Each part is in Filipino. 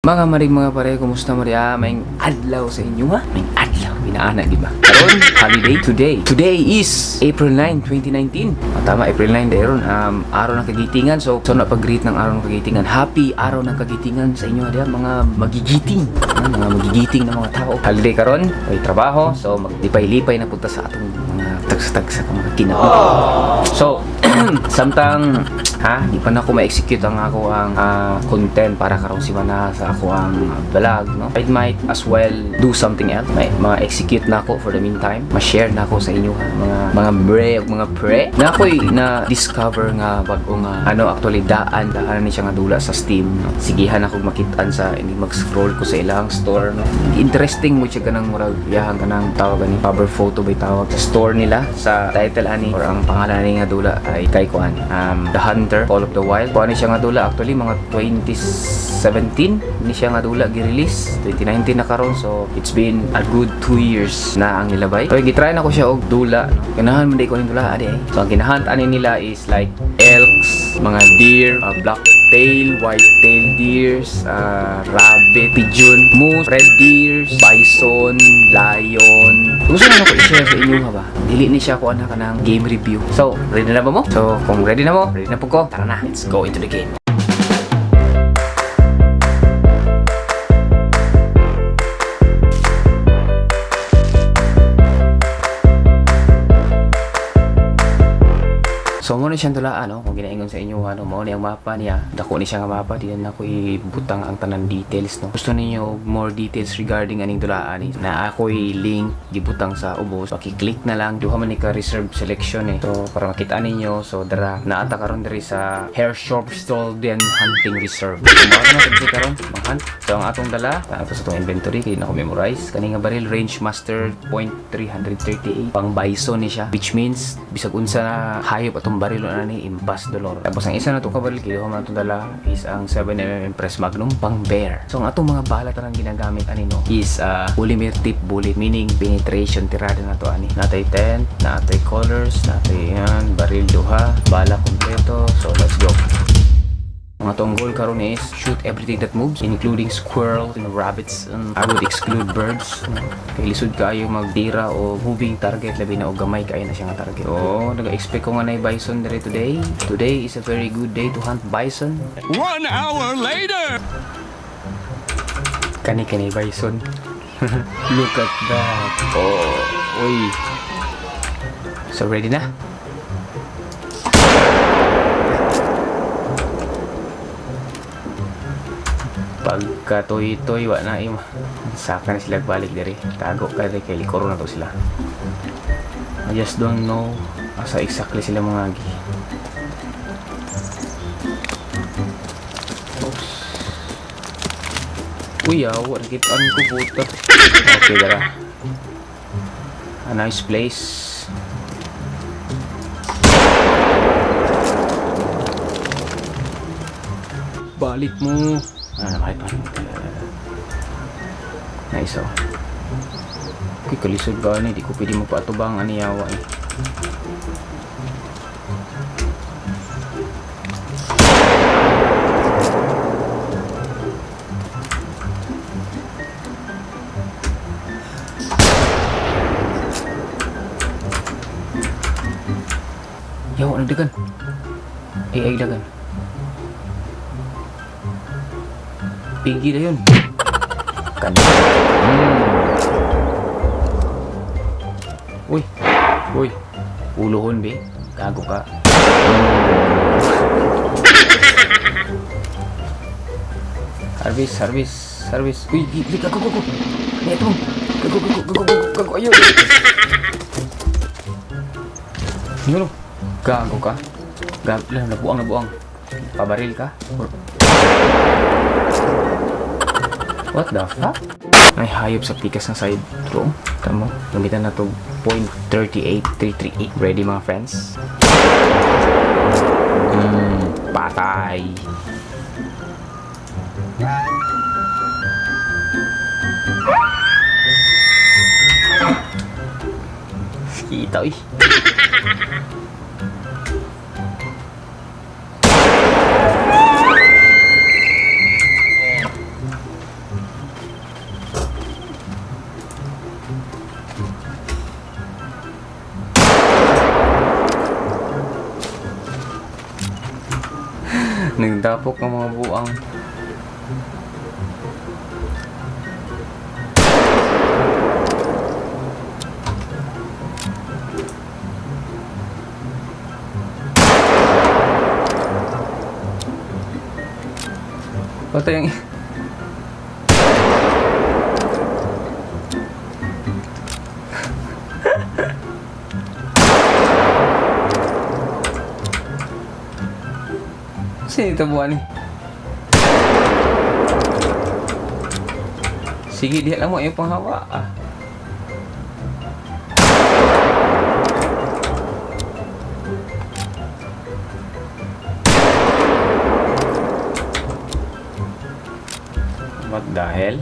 Mga maring mga pare, kumusta mo rin? May adlaw sa inyo ha? May adlaw, binaana di ba? Karon, holiday today is April 9, 2019. Tama, April 9 dahil araw ng kagitingan. So napag-greet ng araw ng kagitingan. Happy araw ng kagitingan sa inyo ha, mga magigiting. Mga magigiting na mga tao. Holiday karon, may trabaho. So maglipay-lipay na punta sa atong mga tagsa-tagsa mga kinahanglan. So samtang di pa na ako ma-execute ang ako ang content para karong si Mana sa ako ang vlog, no? I might as well do something else. May ma-execute na ako for the meantime. Ma-share na ako sa inyo ha, mga pre na ako'y na-discover nga bago nga actually daan ni siya nga dula sa Steam, no? Sigihan ako makitaan sa hindi mag-scroll ko sa ilang store, no? Interesting mo siya kanang murag yahan kanang tawag ni cover photo by tawag sa store nila sa title ani or ang pangalan ni nga dula ay kay kuan The Hunter Call of the Wild. Kuan ni siya nga dula actually mga 2017 ni siya nga dula gi-release 2019 na karon, so it's been a good 2 years na ang nilabay. So gitry na ko siya og dula, no? Ganahan man day ko ning dula adi. So ang ginahunt ani nila is like elks, mga deer, black tail, white tail deers, rabbit, pigeon, moose, red deers, bison, lion. Gusto na ko i-share sa inyo ha ba? Dili ni siya ko ana kanang game review. So ready na ba mo? So kung ready na mo, ready na po ko. Tara na, let's go into the game. So mo ni siyang tulaan, no? Kung ginaingon sa inyo mo ni ang mapa niya. Dako ni siya nga mapa, di na ako ibutang ang tanan details, no. Gusto niyo more details regarding aning tulaan na ako'y link gibutang sa ubos. Paki-click na lang, duha man ni ka reserve selection eh. So para makita ninyo, so dara naata karon diri sa Hair Shop Stolen Hunting Reserve. So mo na sa karon, manghunt. So ang atong dala, ato sa atong inventory kay nako memorize kani nga baril Range Master .338 pang Bison ni siya, which means bisag unsa na hayop atong baril na ni impas dolor. Tapos ang isa na itong kabaril kinuha man itong dala is ang 7mm Impress Magnum pang bear. So ang atong mga bala tarang ginagamit anino is polymer tip bullet, meaning penetration tirada na to ani. Natay tent, natay colors, natay yan, baril duha, bala kompleto. So let's go. Ang atong goal karon is shoot everything that moves, including squirrels and rabbits, and I would exclude birds. Kay lisod kaayo magtira o moving target, labi na o gamay kaayo na siya nga target. So naga-expect ko nga na bison diri today. Today is a very good day to hunt bison. 1 hour later. Kani bison. Look at that. Oh, uy. So ready na? Pagka toy-toy wa na im saka na sila balik diri, tago kay kay likoro na to sila. I just don't know asa exactly sila mga agi. Oops. Uy, awa nakitaan ko puta. Okay dara, a nice place. Balik mo. Namakit pa. Nice, oh. Okay, kalisod ba ni? Di ko pwede magpaatubang aniyawa eh. Yawa, nagdagan. Ay, dagan. Pigi na yun. Uy. Uy. Uluhon, be. Gago ka. Harvest. Uy, gago. Ito mo. Gago. Ayun. Ano? Gago ka. Nabuang. Pabaril ka. What the fuck? May hayop sa pikas ng side row. Tama, gamitan na to .38338. Ready mga friends? Patay. Kita eh. Nagdapok ang mga buang. Patay ang... Sino ito buwan eh? Sige, diha lang mo yung panghawa ah. What the hell?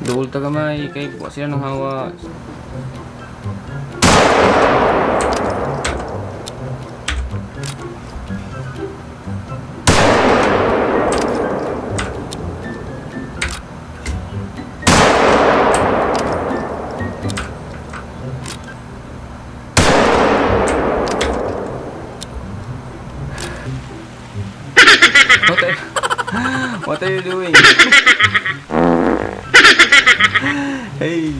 Duol tagamay kay buwa sila ng hawa. What are you doing? Hey.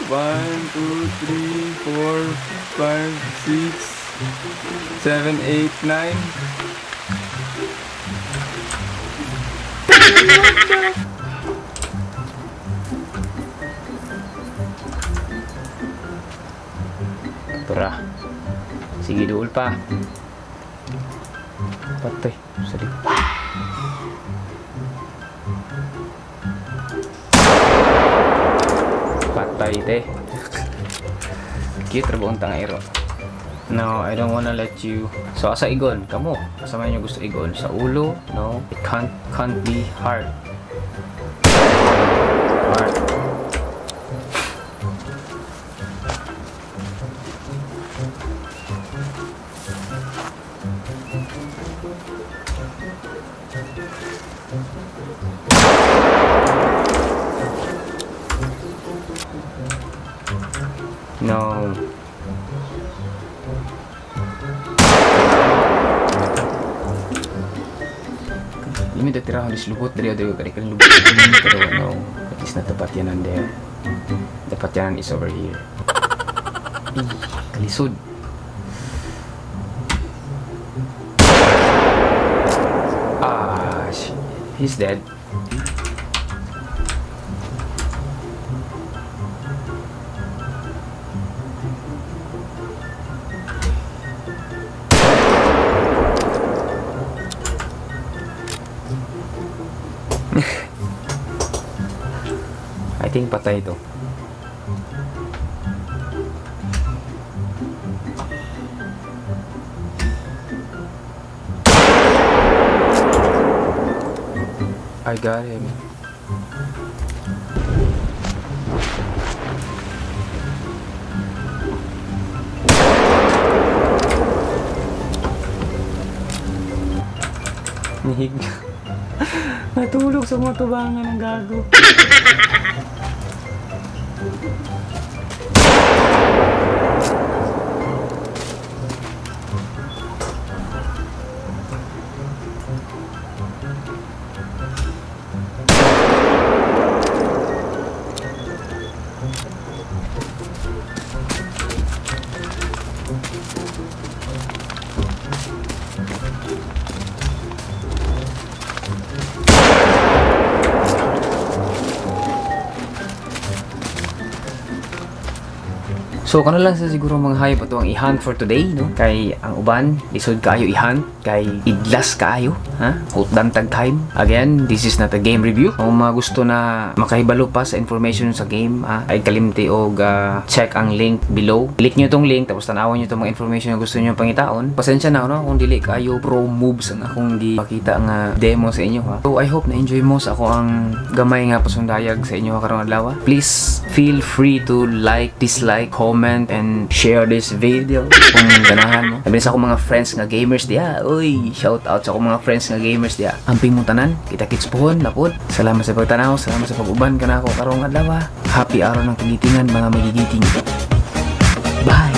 One, two, three, four, five, six, seven, eight, nine. Tara. Sige, duol pa. Patay. Sorry. Patay, te. Cute, rabuong tangero. No, I don't wanna let you... So, asa igon? Kamu. Asa man nyo gusto igon? Sa ulo? No, it can't be hard. Hard. No. Ini udah tirah habis lubut dari kan lubut. Pero no, at least natapat yan there. Dapat yan is over here. Kalisod. Ah, he's dead. I think patay ito. I got him. Nihig. Natulog sa mga tubangan ng gago. So kano lang sa siguro mga hayop ato ang i-hunt for today, no? Kay ang uban lisod kaayo i-hunt, kay idlas kaayo, ha? Hutdan tag time. Again, this is not a game review. Kung mga gusto na makahibalo pa sa information sa game, ha? Ay kalimti og check ang link below. Click nyo tong link tapos tanawan nyo tong mga information na gusto nyo pangitaon. Pasensya na, no? Kung dili kaayo pro moves ang akong gipakita nga demo sa inyo, ha? So I hope na enjoy mo sa ako ang gamay nga pasundayag sa inyo karong adlaw. Please feel free to like, dislike, comment comment and share this video kung ganahan mo. Sabi sa akong mga friends nga gamers diya. Uy, shout out sa akong mga friends nga gamers diya. Amping mo tanan, kita kits pohon, napod. Salamat sa pagtanaw, salamat sa pag-uban ka na ako karong adlaw. Happy araw ng kagitingan mga magigiting. Bye!